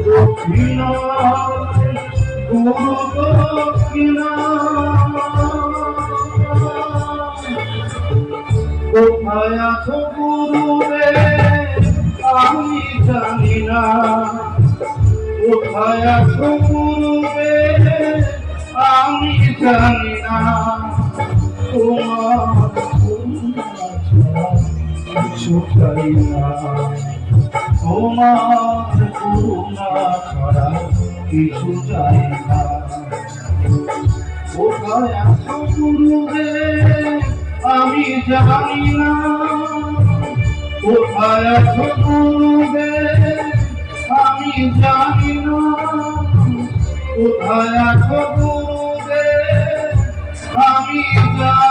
দক্ষিণা গুরু দক্ষিণা কোথায় আছো গুরুরে আমি জানি না, কোথায় আছো গুরুরে আমি জানি না, তোমার কিছু চাই না, তোমার করুণা ছাড়া কিছু চাই না। কোথায় আছো গুরুরে আমি জানি না, কোথায় আছো গুরুরে আমি জানি না, কোথায় আছো গুরুরে আমি জানি